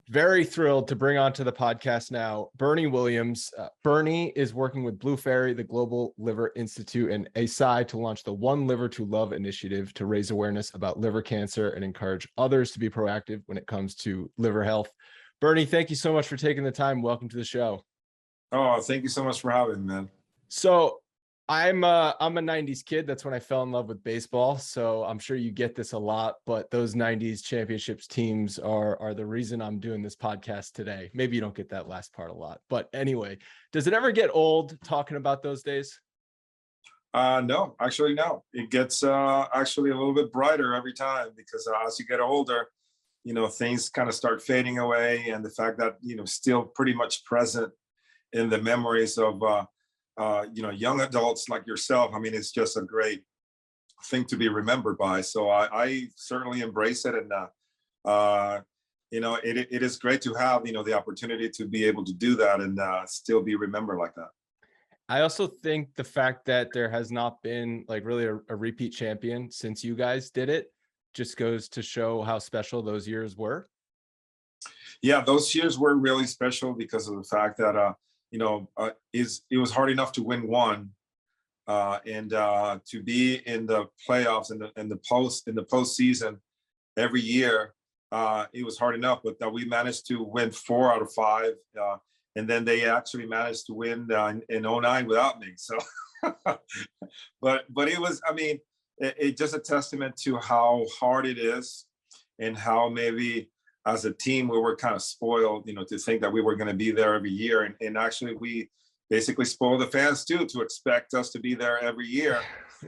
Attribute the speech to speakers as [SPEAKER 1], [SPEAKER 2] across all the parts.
[SPEAKER 1] Very thrilled to bring onto the podcast now Bernie Williams. Bernie is working with Blue Faery, the Global Liver Institute, and Eisai to launch the One Liver to Love initiative to raise awareness about liver cancer and encourage others to be proactive when it comes to liver health. Bernie, thank you so much for taking the time. Welcome to the show.
[SPEAKER 2] Oh, thank you so much for having me, man.
[SPEAKER 1] So I'm a 90s kid. That's when I fell in love with baseball. So I'm sure you get this a lot, but those 90s championships teams are the reason I'm doing this podcast today. Maybe you don't get that last part a lot, but anyway, does it ever get old talking about those days?
[SPEAKER 2] No, actually, no. It gets actually a little bit brighter every time because as you get older, things kind of start fading away, and the fact that still pretty much present in the memories of young adults like yourself. I mean, it's just a great thing to be remembered by. So I certainly embrace it, and it is great to have the opportunity to be able to do that and still be remembered like that.
[SPEAKER 1] I also think the fact that there has not been like really a repeat champion since you guys did it just goes to show how special those years were.
[SPEAKER 2] Yeah, those years were really special because of the fact that it was hard enough to win one, and to be in the playoffs and in the postseason every year. It was hard enough, but that we managed to win 4 out of 5, and then they actually managed to win in 09 without me. So, but it was, I mean, it just a testament to how hard it is, and how maybe as a team we were kind of spoiled, to think that we were going to be there every year, and actually we basically spoiled the fans too to expect us to be there every year.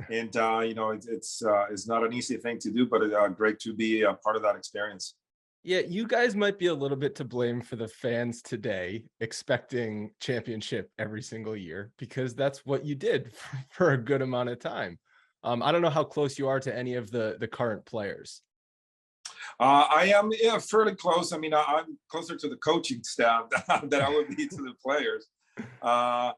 [SPEAKER 2] And it's not an easy thing to do, but great to be a part of that experience.
[SPEAKER 1] Yeah, you guys might be a little bit to blame for the fans today expecting championship every single year, because that's what you did for a good amount of time. I don't know how close you are to any of the current players.
[SPEAKER 2] I am fairly close. I mean, I'm closer to the coaching staff than I would be to the players. I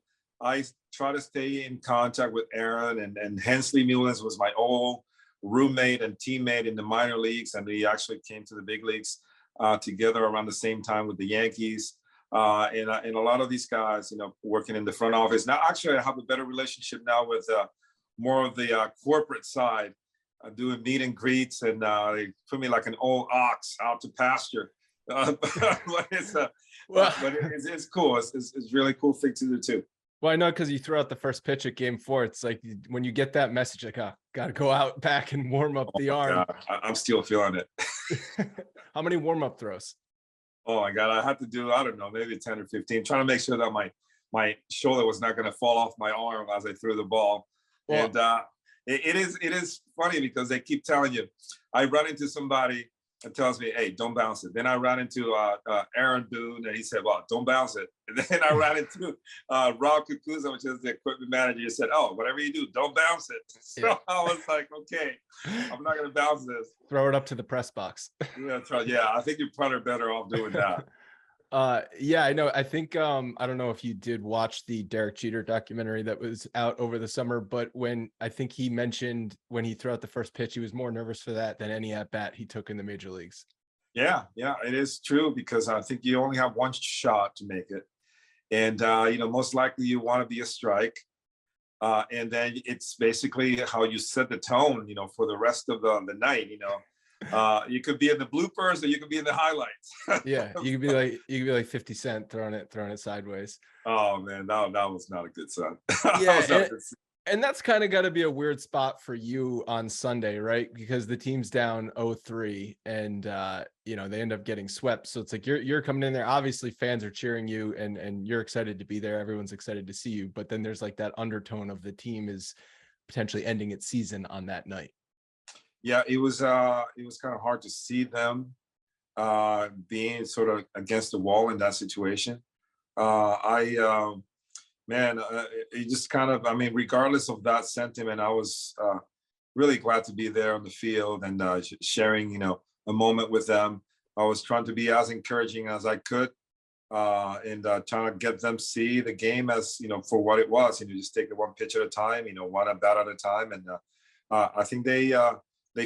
[SPEAKER 2] try to stay in contact with Aaron, and Hensley Mullins was my old roommate and teammate in the minor leagues, and we actually came to the big leagues together around the same time with the Yankees. And a lot of these guys, working in the front office. Now, actually, I have a better relationship now with more of the corporate side, doing meet and greets, and they put me like an old ox out to pasture. But it's cool. It's really cool thing to do too.
[SPEAKER 1] Well, I know, because you threw out the first pitch at Game 4. It's like when you get that message, like, got to go out back and warm up the arm.
[SPEAKER 2] God, I'm still feeling it.
[SPEAKER 1] How many warm-up throws?
[SPEAKER 2] Oh my God, I had to do, I don't know, maybe 10 or 15, trying to make sure that my shoulder was not going to fall off my arm as I threw the ball. Well, and it is funny because they keep telling you. I run into somebody and tells me, "Hey, don't bounce it." Then I ran into Aaron Boone, and he said, "Well, don't bounce it." And then I ran into Rob Kukuza, which is the equipment manager. He said, "Oh, whatever you do, don't bounce it." So yeah. I was like, "Okay, I'm not going to bounce this."
[SPEAKER 1] Throw it up to the press box.
[SPEAKER 2] Yeah, that's right. Yeah, I think you're probably better off doing that.
[SPEAKER 1] Yeah, I know. I think I don't know if you did watch the Derek Jeter documentary that was out over the summer, but when I think he mentioned when he threw out the first pitch, he was more nervous for that than any at bat he took in the major leagues.
[SPEAKER 2] Yeah, it is true, because I think you only have one shot to make it, and most likely you want to be a strike, and then it's basically how you set the tone, for the rest of the night. You could be in the bloopers, or you could be in the highlights.
[SPEAKER 1] Yeah, you could be like 50 Cent throwing it sideways.
[SPEAKER 2] Oh man, that was not a good sign.
[SPEAKER 1] Yeah, and that's kind of got to be a weird spot for you on Sunday, right? Because the team's down 0-3, and they end up getting swept. So it's like you're coming in there. Obviously, fans are cheering you, and you're excited to be there. Everyone's excited to see you. But then there's like that undertone of the team is potentially ending its season on that night.
[SPEAKER 2] Yeah, it was kind of hard to see them being sort of against the wall in that situation. It just kind of, I mean, regardless of that sentiment, I was really glad to be there on the field and sharing, a moment with them. I was trying to be as encouraging as I could, and trying to get them see the game as, for what it was. Just take it one pitch at a time, one at bat at a time. And I think they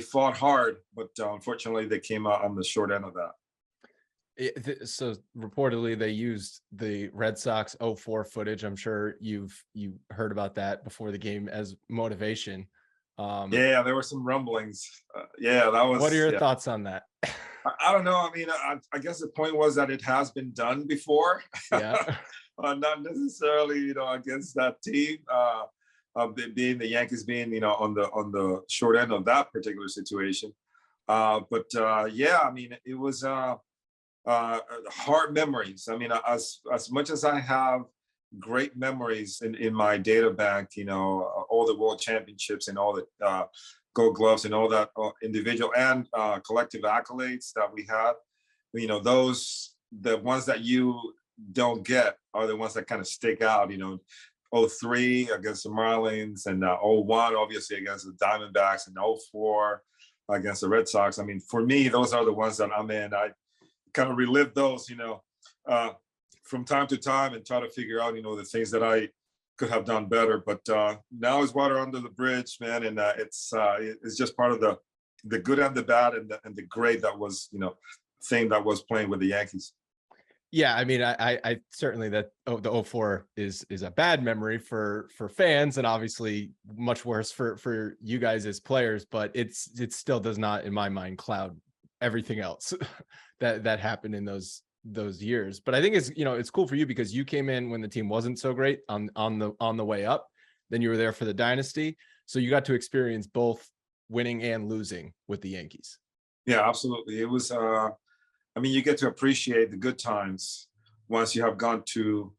[SPEAKER 2] fought hard, but unfortunately they came out on the short end of that.
[SPEAKER 1] So reportedly they used the Red Sox '04 footage. I'm sure you heard about that before the game as motivation.
[SPEAKER 2] Yeah, there were some rumblings. Yeah, that
[SPEAKER 1] What are
[SPEAKER 2] was.
[SPEAKER 1] your
[SPEAKER 2] Yeah,
[SPEAKER 1] thoughts on that?
[SPEAKER 2] I don't know. I mean, I guess the point was that it has been done before,
[SPEAKER 1] Yeah.
[SPEAKER 2] not necessarily, against that team. Being the Yankees being, on the short end of that particular situation. But yeah, I mean, it was hard memories. I mean, as much as I have great memories in my data bank, all the world championships and all the gold gloves and all that individual and collective accolades that we had, those, the ones that you don't get are the ones that kind of stick out, '03 against the Marlins, and '01 obviously against the Diamondbacks, and '04 against the Red Sox. I mean, for me, those are the ones that I kind of relive those, from time to time, and try to figure out, the things that I could have done better. But now is water under the bridge, man, and it's just part of the good and the bad and the great that was, thing that was playing with the Yankees.
[SPEAKER 1] Yeah, I mean, I certainly that the '04 is a bad memory for fans, and obviously much worse for you guys as players. But it still does not, in my mind, cloud everything else that happened in those years. But I think it's cool for you because you came in when the team wasn't so great on the way up. Then you were there for the dynasty, so you got to experience both winning and losing with the Yankees.
[SPEAKER 2] Yeah, absolutely. It was. I mean, you get to appreciate the good times once you have gone through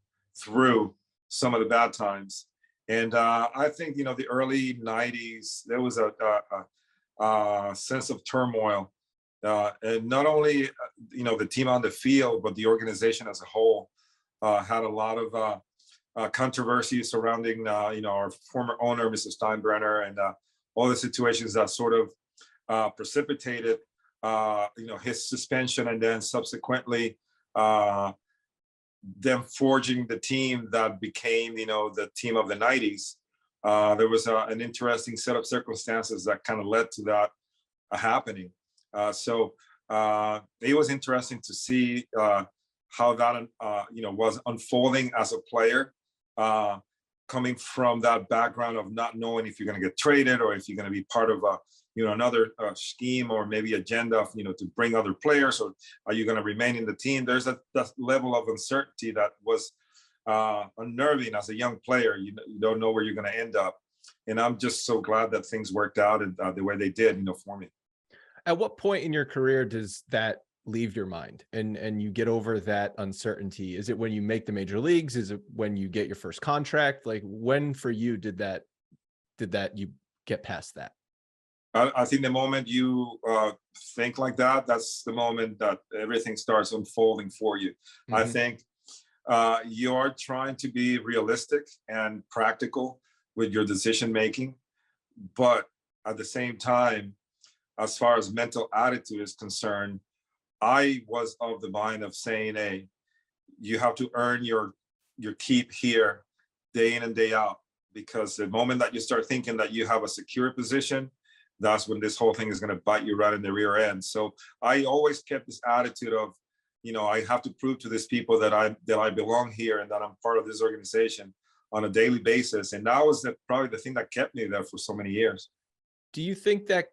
[SPEAKER 2] some of the bad times. And I think, the early '90s, there was a sense of turmoil. And not only, the team on the field, but the organization as a whole had a lot of controversy surrounding, our former owner, Mr. Steinbrenner, and all the situations that sort of precipitated his suspension, and then subsequently them forging the team that became, the team of the '90s. There was an interesting set of circumstances that kind of led to that happening. So it was interesting to see how that, was unfolding as a player, coming from that background of not knowing if you're going to get traded or if you're going to be part of another scheme or maybe agenda, to bring other players, or are you going to remain in the team? There's that level of uncertainty that was unnerving as a young player. You don't know where you're going to end up. And I'm just so glad that things worked out and the way they did, for me.
[SPEAKER 1] At what point in your career does that leave your mind and you get over that uncertainty? Is it when you make the major leagues? Is it when you get your first contract? Like, when for you did that you get past that?
[SPEAKER 2] I think the moment you think like that, that's the moment that everything starts unfolding for you. Mm-hmm. I think you're trying to be realistic and practical with your decision making, but at the same time, as far as mental attitude is concerned, I was of the mind of saying, hey, you have to earn your keep here day in and day out, because the moment that you start thinking that you have a secure position, that's when this whole thing is going to bite you right in the rear end. So I always kept this attitude of, I have to prove to these people that I belong here and that I'm part of this organization on a daily basis. And that was probably the thing that kept me there for so many years.
[SPEAKER 1] Do you think that,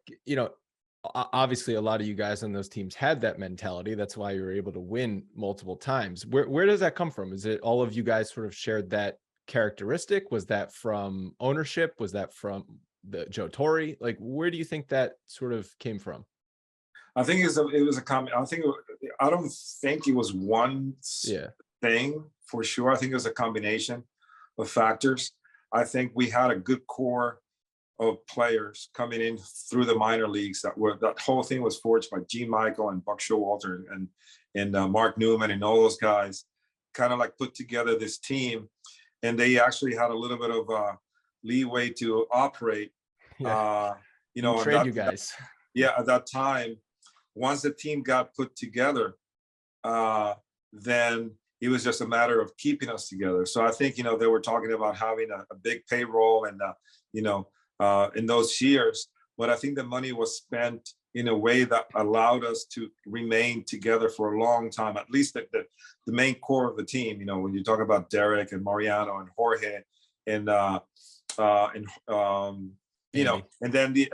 [SPEAKER 1] obviously a lot of you guys on those teams had that mentality? That's why you were able to win multiple times. Where does that come from? Is it all of you guys sort of shared that characteristic? Was that from ownership? Was that from the Joe Torre? Like, where do you think that sort of came from?
[SPEAKER 2] I think it was a combination. I don't think it was one thing for sure. I think it was a combination of factors. I think we had a good core of players coming in through the minor leagues that whole thing was forged by Gene Michael and Buck Showalter and Mark Newman and all those guys, kind of like put together this team, and they actually had a little bit of leeway to operate.
[SPEAKER 1] Trade you guys.
[SPEAKER 2] At that time, once the team got put together, then it was just a matter of keeping us together. So I think, they were talking about having a big payroll and, in those years, but I think the money was spent, in a way that allowed us to remain together for a long time, at least the main core of the team. You know, when you talk about Derek and Mariano and Jorge and you know, and then the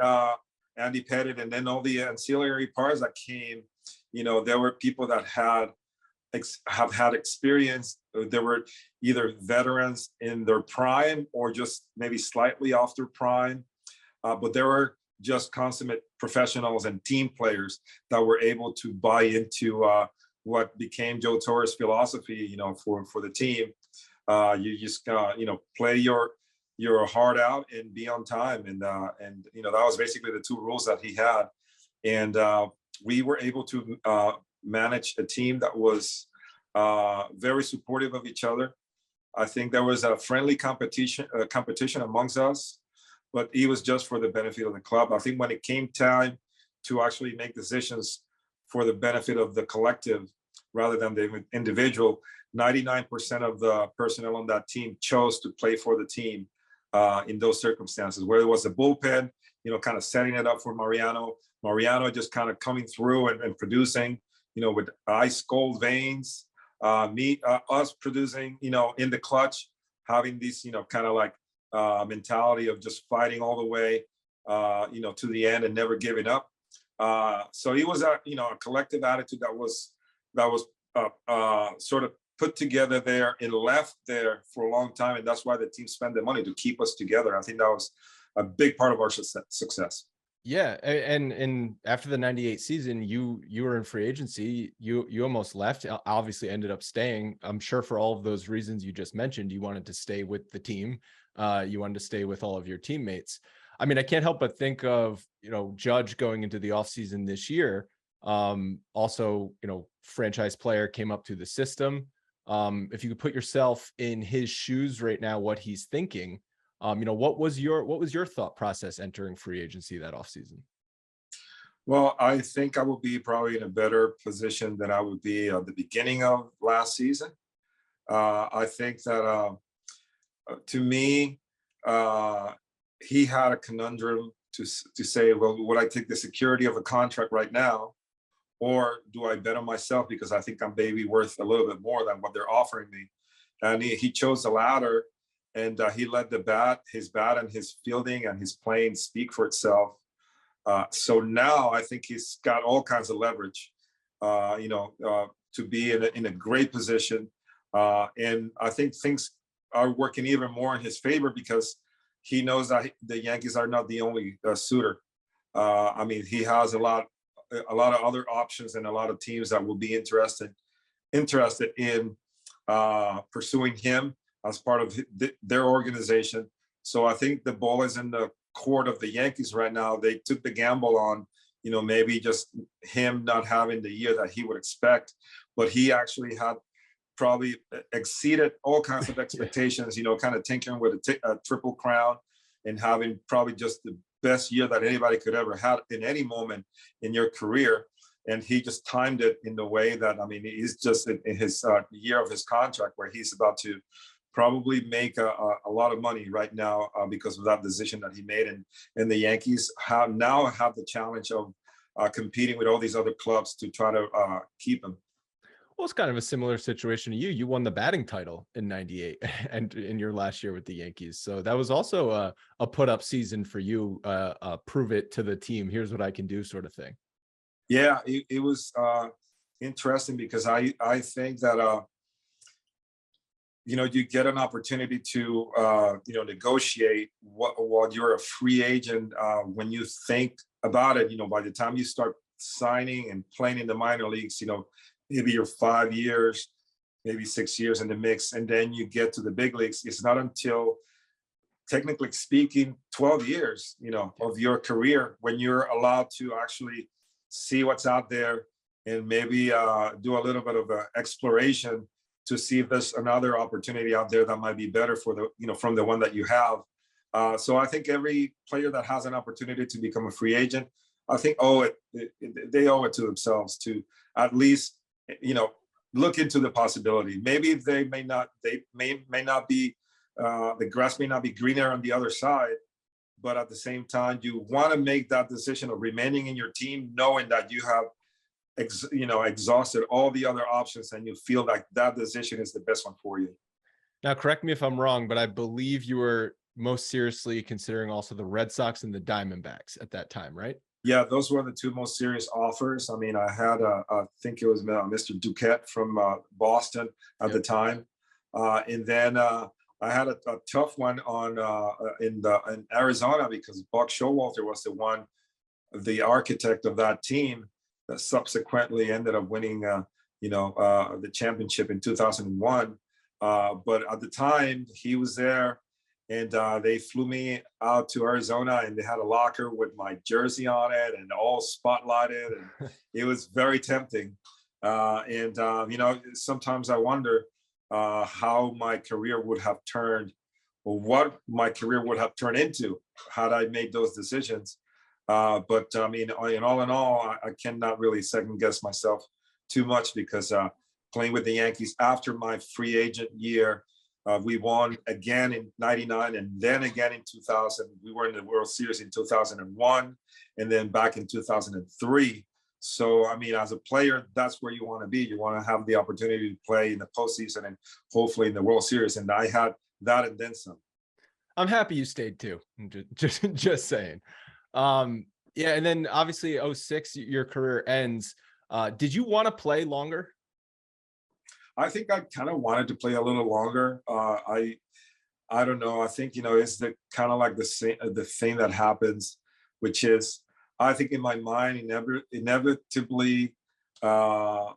[SPEAKER 2] Andy Pettit, and then all the ancillary parts that came. You know, there were people that have had experience. There were either veterans in their prime or just maybe slightly off their prime, but there were just consummate professionals and team players that were able to buy into what became Joe Torre's philosophy. You know, for the team, you just you know, play your heart out and be on time, and you know, that was basically the two rules that he had, and we were able to manage a team that was very supportive of each other. I think there was a friendly competition amongst us, but it was just for the benefit of the club. I think when it came time to actually make decisions for the benefit of the collective rather than the individual, 99% of the personnel on that team chose to play for the team in those circumstances, where it was the bullpen, you know, kind of setting it up for Mariano just kind of coming through and producing, you know, with ice cold veins, us producing, you know, in the clutch, having this, you know, kind of like mentality of just fighting all the way, you know, to the end and never giving up. So it was a, you know, a collective attitude that was sort of put together there and left there for a long time, and that's why the team spent the money to keep us together. I think that was a big part of our success.
[SPEAKER 1] Yeah, and after the 98 season, you were in free agency. You almost left. Obviously ended up staying. I'm sure for all of those reasons you just mentioned, you wanted to stay with the team. You wanted to stay with all of your teammates. I mean, I can't help but think of, you know, Judge going into the offseason this year. Also, you know, franchise player came up through the system. If you could put yourself in his shoes right now, what he's thinking, you know, what was your thought process entering free agency that offseason?
[SPEAKER 2] Well, I think I will be probably in a better position than I would be at the beginning of last season. I think that to me, he had a conundrum to say, well, would I take the security of a contract right now, or do I bet on myself because I think I'm maybe worth a little bit more than what they're offering me? And he chose the latter, and he let his bat and his fielding and his playing speak for itself. So now I think he's got all kinds of leverage, you know, to be in a great position. And I think things are working even more in his favor because he knows that the Yankees are not the only suitor. I mean, he has a lot of other options and a lot of teams that will be interested in pursuing him as part of their organization. So I think the ball is in the court of the Yankees right now. They took the gamble on, you know, maybe just him not having the year that he would expect, but he actually had probably exceeded all kinds of expectations, you know, kind of tinkering with a triple crown and having probably just the best year that anybody could ever have in any moment in your career. And he just timed it in the way that, I mean, he's just in his year of his contract where he's about to probably make a lot of money right now because of that decision that he made. And the Yankees now have the challenge of competing with all these other clubs to try to keep him.
[SPEAKER 1] Well, it's kind of a similar situation to you. You won the batting title in 98 and in your last year with the Yankees. So that was also a put up season for you, prove it to the team. Here's what I can do sort of thing.
[SPEAKER 2] Yeah, it was interesting because I think that, you know, you get an opportunity to, you know, negotiate while you're a free agent. When you think about it, you know, by the time you start signing and playing in the minor leagues, you know, maybe you're 5 years, maybe 6 years in the mix, and then you get to the big leagues. It's not until, technically speaking, 12 years, you know, of your career when you're allowed to actually see what's out there and maybe do a little bit of exploration to see if there's another opportunity out there that might be better for the, you know, from the one that you have. So I think every player that has an opportunity to become a free agent, I think they owe it to themselves to at least, you know, look into the possibility. Maybe they may not be, the grass may not be greener on the other side, but at the same time, you want to make that decision of remaining in your team, knowing that you have exhausted all the other options, and you feel like that decision is the best one for you.
[SPEAKER 1] Now, correct me if I'm wrong, but I believe you were most seriously considering also the Red Sox and the Diamondbacks at that time, right?
[SPEAKER 2] Yeah, those were the two most serious offers. I mean, I had, I think it was Mr. Duquette from Boston at the time. And then I had a tough one on in Arizona, because Buck Showalter was the architect of that team that subsequently ended up winning, the championship in 2001. But at the time, he was there, and they flew me out to Arizona, and they had a locker with my jersey on it and all spotlighted, and it was very tempting. Sometimes I wonder how my career would have turned, or what my career would have turned into had I made those decisions. But I mean, in all, I cannot really second guess myself too much, because playing with the Yankees after my free agent year, we won again in '99, and then again in 2000. We were in the World Series in 2001, and then back in 2003. So, I mean, as a player, that's where you want to be. You want to have the opportunity to play in the postseason and hopefully in the World Series. And I had that and then some.
[SPEAKER 1] I'm happy you stayed too. Just saying. Yeah, and then obviously 06, your career ends. Did you want to play longer?
[SPEAKER 2] I think I kind of wanted to play a little longer. I don't know. I think, it's the kind of like the thing that happens, which is, I think in my mind, inevitably, it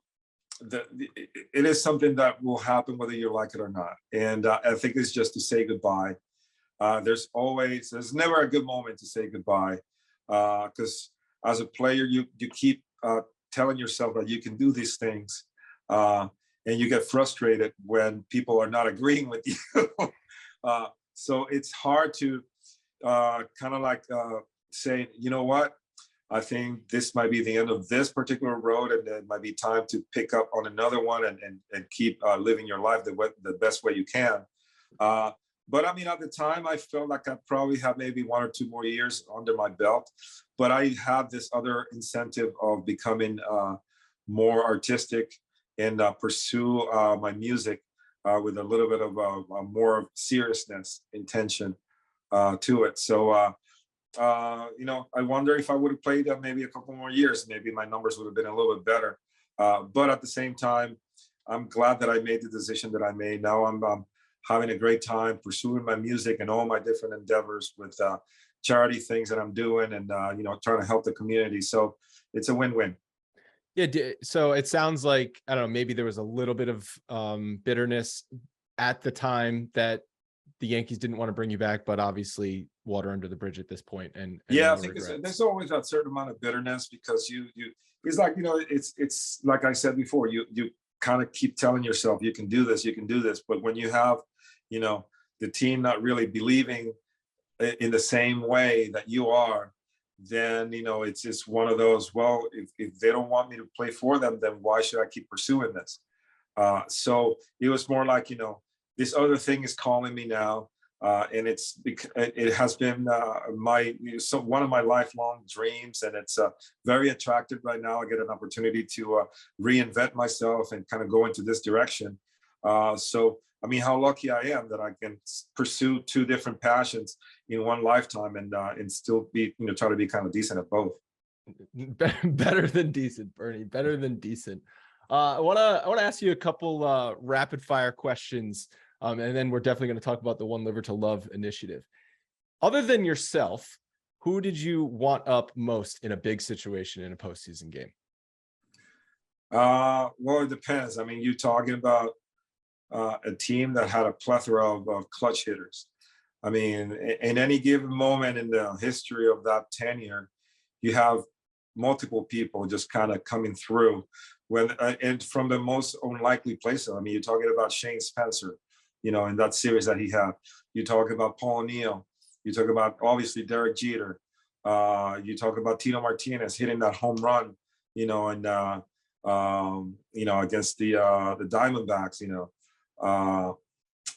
[SPEAKER 2] is something that will happen whether you like it or not. And I think it's just to say goodbye. There's never a good moment to say goodbye, because as a player, you keep telling yourself that you can do these things, and you get frustrated when people are not agreeing with you. So it's hard to kind of like say, you know what, I think this might be the end of this particular road, and it might be time to pick up on another one and keep living your life the best way you can. But I mean, at the time, I felt like I probably had maybe 1 or 2 more years under my belt. But I had this other incentive of becoming more artistic and pursue my music with a little bit of more seriousness, intention to it. So, I wonder if I would have played maybe a couple more years, maybe my numbers would have been a little bit better. But at the same time, I'm glad that I made the decision that I made. Now I'm having a great time pursuing my music and all my different endeavors with charity things that I'm doing, and trying to help the community. So it's a win-win.
[SPEAKER 1] Yeah. So it sounds like, I don't know, maybe there was a little bit of bitterness at the time that the Yankees didn't want to bring you back, but obviously water under the bridge at this point. And
[SPEAKER 2] yeah,
[SPEAKER 1] no
[SPEAKER 2] I think there's always that certain amount of bitterness, because it's like, it's like I said before, you kind of keep telling yourself you can do this, but when you have, the team not really believing in the same way that you are, then, it's just one of those, well, if they don't want me to play for them, then why should I keep pursuing this? So it was more like, this other thing is calling me now. And it has been one of my lifelong dreams, and it's very attractive right now. I get an opportunity to reinvent myself and kind of go into this direction. So, I mean, how lucky I am that I can pursue 2 different passions in one lifetime, and still be, try to be kind of decent at both.
[SPEAKER 1] Better than decent, Bernie. Better than decent. I want to ask you a couple rapid fire questions. And then we're definitely going to talk about the One Liver to Love initiative. Other than yourself, who did you want up most in a big situation in a postseason game?
[SPEAKER 2] Well, it depends. I mean, you're talking about a team that had a plethora of clutch hitters. I mean, in any given moment in the history of that tenure, you have multiple people just kind of coming through and from the most unlikely places. I mean, you're talking about Shane Spencer, in that series that he had. You talk about Paul O'Neill. You talk about, obviously, Derek Jeter. You talk about Tito Martinez hitting that home run, and against the Diamondbacks.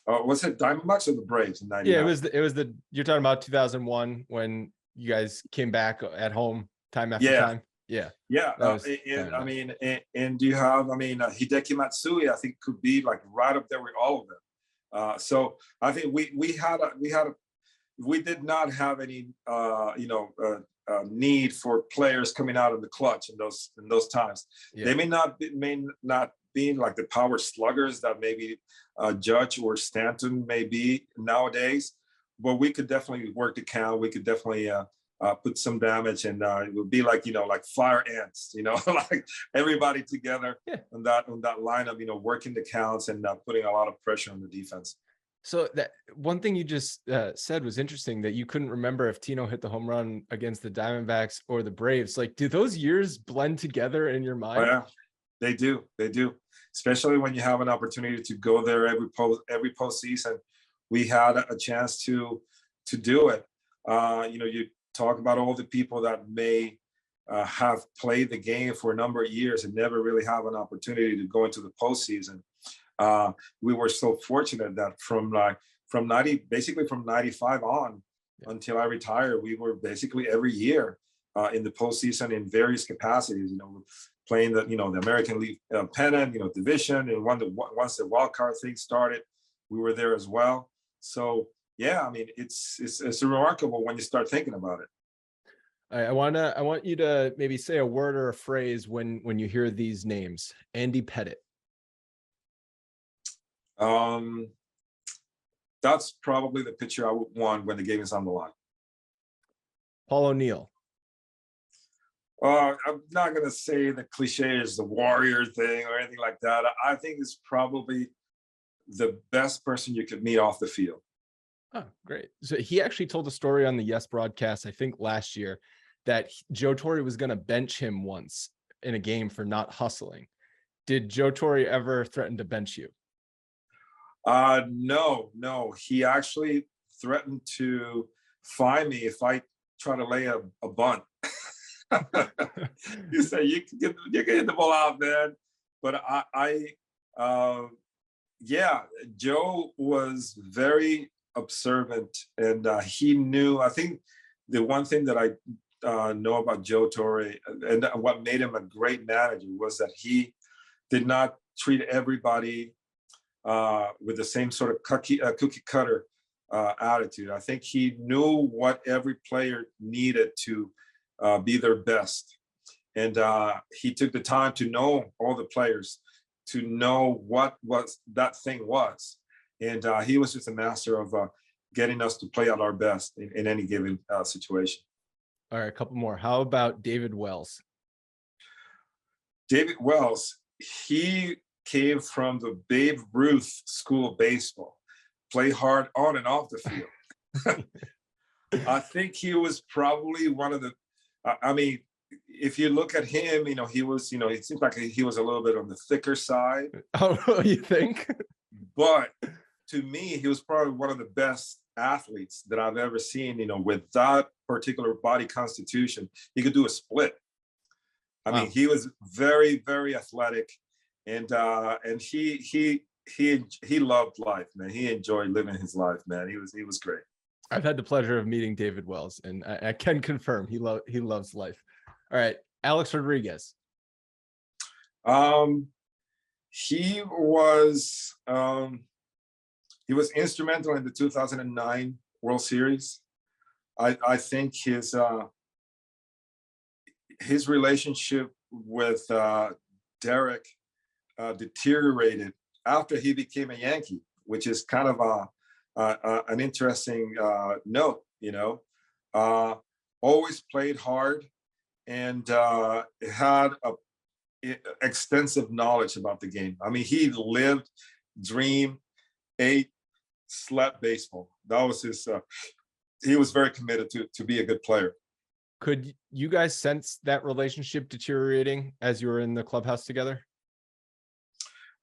[SPEAKER 2] Was it Diamondbacks or the Braves in
[SPEAKER 1] Yeah,
[SPEAKER 2] '99?
[SPEAKER 1] it was the you're talking about 2001 when you guys came back at home time after
[SPEAKER 2] Yeah,
[SPEAKER 1] time. Yeah,
[SPEAKER 2] yeah.
[SPEAKER 1] that was
[SPEAKER 2] I
[SPEAKER 1] Diamondbacks.
[SPEAKER 2] mean, and do you have? I mean, Hideki Matsui, I think could be like right up there with all of them. So I think we did not have any need for players coming out of the clutch in those times.
[SPEAKER 1] Yeah.
[SPEAKER 2] They may not be like the power sluggers that maybe Judge or Stanton may be nowadays, but we could definitely work the count. We could definitely put some damage, and it would be like like fire ants, like everybody together on that lineup, working the counts and putting a lot of pressure on the defense.
[SPEAKER 1] So that one thing you just said was interesting, that you couldn't remember if Tino hit the home run against the Diamondbacks or the Braves. Like, do those years blend together in your
[SPEAKER 2] Oh,
[SPEAKER 1] mind?
[SPEAKER 2] yeah, they do. They do. Especially when you have an opportunity to go there every postseason. We had a chance to do it. You talk about all the people that may have played the game for a number of years and never really have an opportunity to go into the postseason. We were so fortunate that from 95 on until I retired, we were basically every year in the postseason in various capacities. Playing the American League pennant, division, and once the wild card thing started, we were there as well. So yeah, I mean, it's remarkable when you start thinking about it.
[SPEAKER 1] I want you to maybe say a word or a phrase when you hear these names. Andy Pettitte.
[SPEAKER 2] That's probably the pitcher I would want when the game is on the line.
[SPEAKER 1] Paul O'Neill.
[SPEAKER 2] I'm not going to say the cliche is the warrior thing or anything like that. I think it's probably the best person you could meet off the field.
[SPEAKER 1] Oh, great. So he actually told a story on the Yes broadcast, I think last year, that Joe Torre was going to bench him once in a game for not hustling. Did Joe Torre ever threaten to bench you?
[SPEAKER 2] No. He actually threatened to fine me if I try to lay a bunt. You say you can get the ball out, man. But yeah, Joe was very observant, and he knew. I think the one thing that I know about Joe Torre and what made him a great manager was that he did not treat everybody with the same sort of cookie cutter attitude. I think he knew what every player needed to be their best. And he took the time to know all the players, to know what that thing was. And he was just a master of getting us to play at our best in any given situation.
[SPEAKER 1] All right, a couple more. How about David Wells?
[SPEAKER 2] David Wells, he came from the Babe Ruth school of baseball, play hard on and off the field. I think he was probably one of the, I mean, if you look at him, he was, it seems like he was a little bit on the thicker side.
[SPEAKER 1] Oh, you think?
[SPEAKER 2] But to me, he was probably one of the best athletes that I've ever seen, with that particular body constitution. He could do a split. I mean, he was very, very athletic, and he loved life, man. He enjoyed living his life, man. He was great.
[SPEAKER 1] I've had the pleasure of meeting David Wells, and I can confirm he loves life. All right, Alex Rodriguez.
[SPEAKER 2] He was instrumental in the 2009 World Series. I think his relationship with Derek deteriorated after he became a Yankee, which is kind of an interesting note. Always played hard and had extensive knowledge about the game. I mean, he lived, dreamed, ate, slept baseball. That was his. He was very committed to be a good player.
[SPEAKER 1] Could you guys sense that relationship deteriorating as you were in the clubhouse together?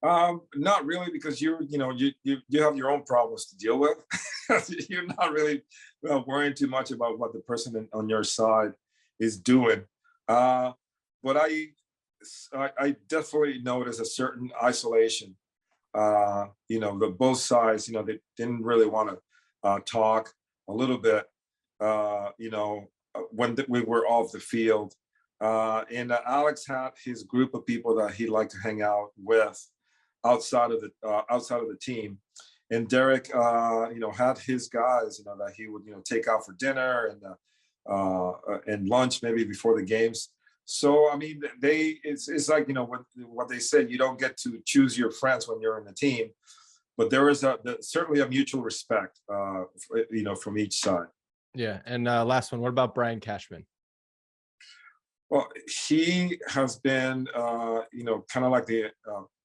[SPEAKER 2] Not really, because you have your own problems to deal with. You're not really worrying too much about what the person on your side is doing. But I definitely notice a certain isolation both sides, they didn't really want to talk a little bit, when we were off the field. And Alex had his group of people that he liked to hang out with outside of the team. And Derek, had his guys, that he would, take out for dinner and lunch maybe before the games. So I mean, it's like what they said. You don't get to choose your friends when you're in the team, but there is certainly a mutual respect, from each side.
[SPEAKER 1] Yeah, and last one. What about Brian Cashman?
[SPEAKER 2] Well, he has been, kind of like the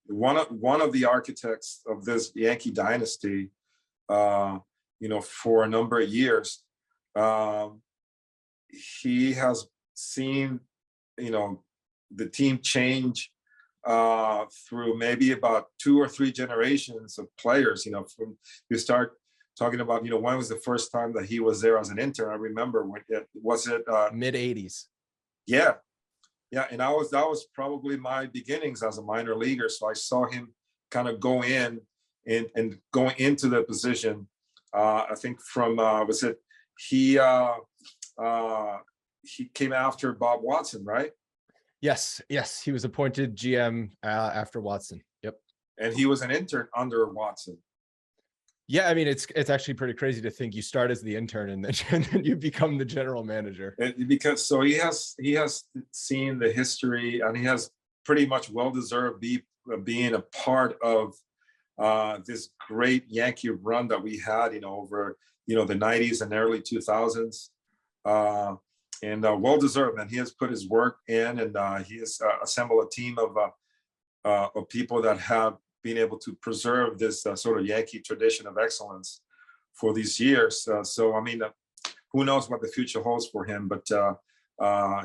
[SPEAKER 2] one of the architects of this Yankee dynasty, for a number of years. He has seen, the team change through maybe about 2 or 3 generations of players. From you start talking about, when was the first time that he was there as an intern? I remember when was it
[SPEAKER 1] mid 80s.
[SPEAKER 2] Yeah. And that was probably my beginnings as a minor leaguer. So I saw him kind of go in and going into the position. I think from he came after Bob Watson, right?
[SPEAKER 1] Yes, he was appointed GM after Watson. Yep.
[SPEAKER 2] And he was an intern under Watson.
[SPEAKER 1] Yeah, I mean, it's actually pretty crazy to think you start as the intern and then you become the general manager.
[SPEAKER 2] Because so he has seen the history, and he has pretty much well-deserved being a part of this great Yankee run that we had, over the 90s and early 2000s, and well-deserved. And he has put his work in, and he has assembled a team of people that have been able to preserve this sort of Yankee tradition of excellence for these years. So, I mean, who knows what the future holds for him, but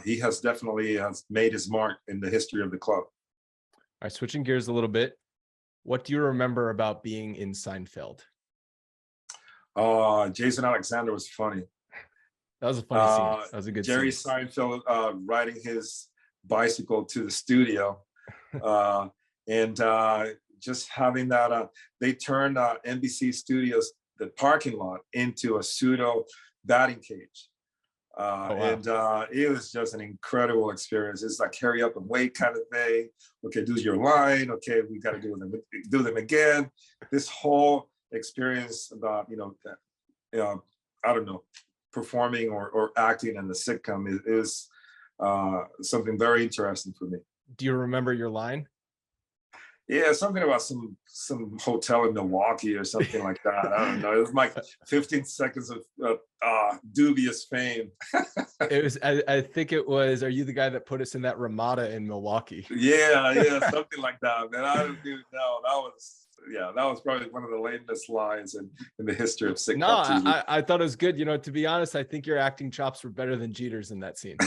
[SPEAKER 2] he has definitely made his mark in the history of the club.
[SPEAKER 1] All right, switching gears a little bit. What do you remember about being in Seinfeld?
[SPEAKER 2] Jason Alexander was funny.
[SPEAKER 1] That was a funny scene. That was a good
[SPEAKER 2] Jerry
[SPEAKER 1] scene.
[SPEAKER 2] Seinfeld riding his bicycle to the studio. And just having that, they turned NBC Studios, the parking lot, into a pseudo batting cage.
[SPEAKER 1] Wow.
[SPEAKER 2] And it was just an incredible experience. It's like hurry up and wait kind of thing. Okay, do your line. Okay, we got to do them again. This whole experience about, I don't know, performing or acting in the sitcom is something very interesting for me.
[SPEAKER 1] Do you remember your line?
[SPEAKER 2] Yeah, something about some hotel in Milwaukee or something like that. I don't know. It was like 15 seconds of dubious fame.
[SPEAKER 1] It was. I think it was. Are you the guy that put us in that Ramada in Milwaukee?
[SPEAKER 2] Yeah, something like that. Man, I don't know. That was probably one of the lamest lines in the history of sitcom TV.
[SPEAKER 1] No, I thought it was good. To be honest, I think your acting chops were better than Jeter's in that scene.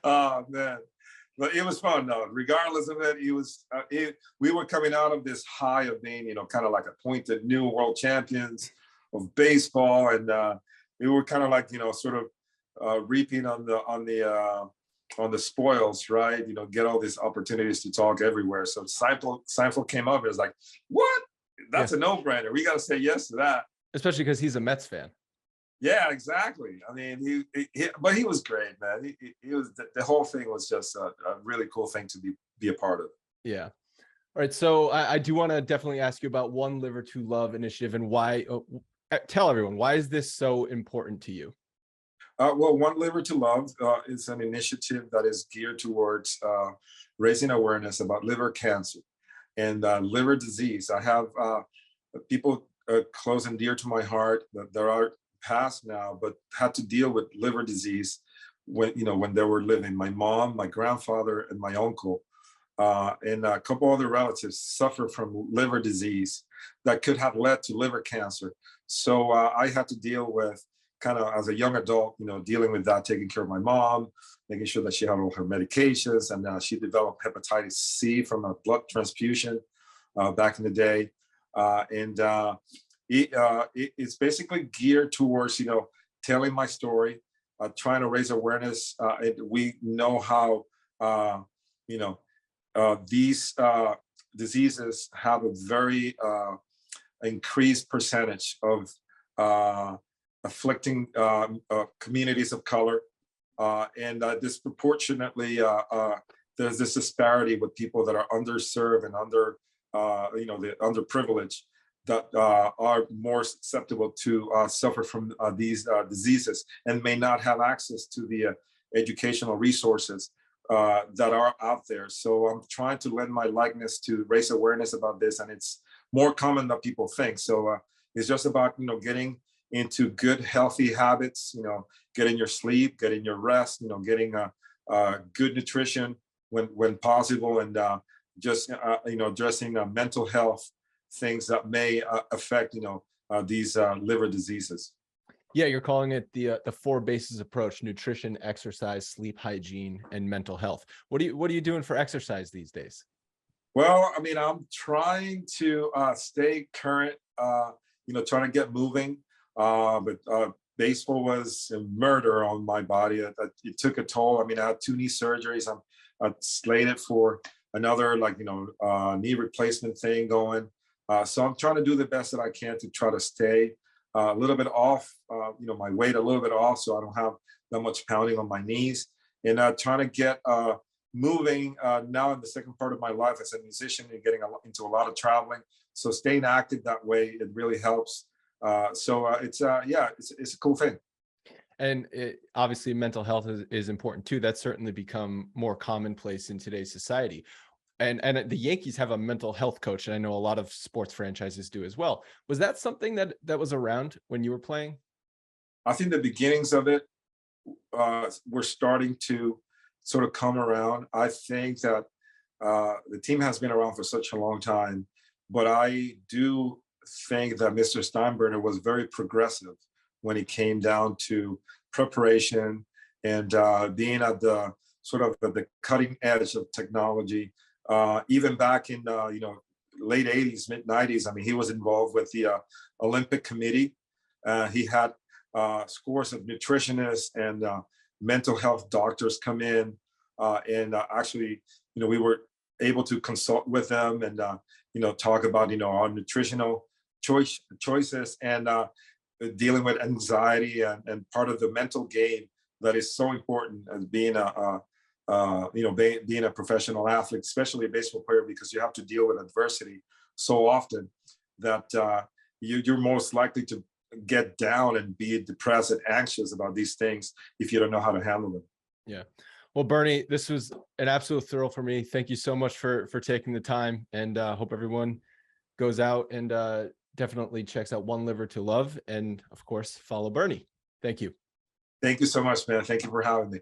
[SPEAKER 2] Oh man. But it was fun, though. Regardless of it, we were coming out of this high of being, kind of like appointed new world champions of baseball, and we were kind of like, sort of reaping on the spoils, right? Get all these opportunities to talk everywhere. So Seinfeld came up and was like, "What? That's a no-brainer. We got to say yes to that." Especially
[SPEAKER 1] because he's a Mets fan.
[SPEAKER 2] Yeah, exactly. I mean, but he was great, man. He was the whole thing was just a really cool thing to be a part of.
[SPEAKER 1] Yeah. All right. So I do want to definitely ask you about One Liver to Love initiative and why. Tell everyone, why is this so important to you?
[SPEAKER 2] Well, One Liver to Love is an initiative that is geared towards raising awareness about liver cancer and liver disease. I have people close and dear to my heart that there are passed now, but had to deal with liver disease when they were living. My mom, my grandfather, and my uncle, and a couple other relatives suffer from liver disease that could have led to liver cancer. So I had to deal with, kind of as a young adult, dealing with that, taking care of my mom, making sure that she had all her medications, and she developed hepatitis C from a blood transfusion back in the day, and it's basically geared towards telling my story, trying to raise awareness. And we know how these diseases have a very increased percentage of afflicting communities of color, and disproportionately there's this disparity with people that are underserved and the underprivileged that are more susceptible to suffer from these diseases and may not have access to the educational resources that are out there. So I'm trying to lend my likeness to raise awareness about this, and it's more common than people think. So it's just about getting into good, healthy habits. Getting your sleep, getting your rest. Getting good nutrition when possible, and just addressing mental health things that may affect these liver diseases.
[SPEAKER 1] Yeah, you're calling it the 4 bases approach: nutrition, exercise, sleep hygiene, and mental health. What are you doing for exercise these days?
[SPEAKER 2] Well, I mean, I'm trying to stay current, trying to get moving. But baseball was a murder on my body. It took a toll. I mean, I had 2 knee surgeries. I'm slated for another knee replacement thing going. So I'm trying to do the best that I can to try to stay a little bit off, my weight a little bit off, so I don't have that much pounding on my knees, and trying to get moving now in the second part of my life as a musician and getting into a lot of traveling. So staying active that way, it really helps. It's a cool thing.
[SPEAKER 1] And obviously mental health is important too. That's certainly become more commonplace in today's society. And the Yankees have a mental health coach, and I know a lot of sports franchises do as well. Was that something that was around when you were playing?
[SPEAKER 2] I think the beginnings of it were starting to sort of come around. I think that the team has been around for such a long time, but I do think that Mr. Steinbrenner was very progressive when it came down to preparation and being at the sort of the cutting edge of technology. Even back in late 80s, mid 90s, I mean, he was involved with the Olympic Committee. He had scores of nutritionists and mental health doctors come in, and actually, we were able to consult with them and talk about our nutritional choices and dealing with anxiety and part of the mental game that is so important as being being a professional athlete, especially a baseball player, because you have to deal with adversity so often that you're most likely to get down and be depressed and anxious about these things if you don't know how to handle them.
[SPEAKER 1] Yeah. Well, Bernie, this was an absolute thrill for me. Thank you so much for taking the time, and hope everyone goes out and definitely checks out One Liver to Love, and of course, follow Bernie. Thank you.
[SPEAKER 2] Thank you so much, man. Thank you for having me.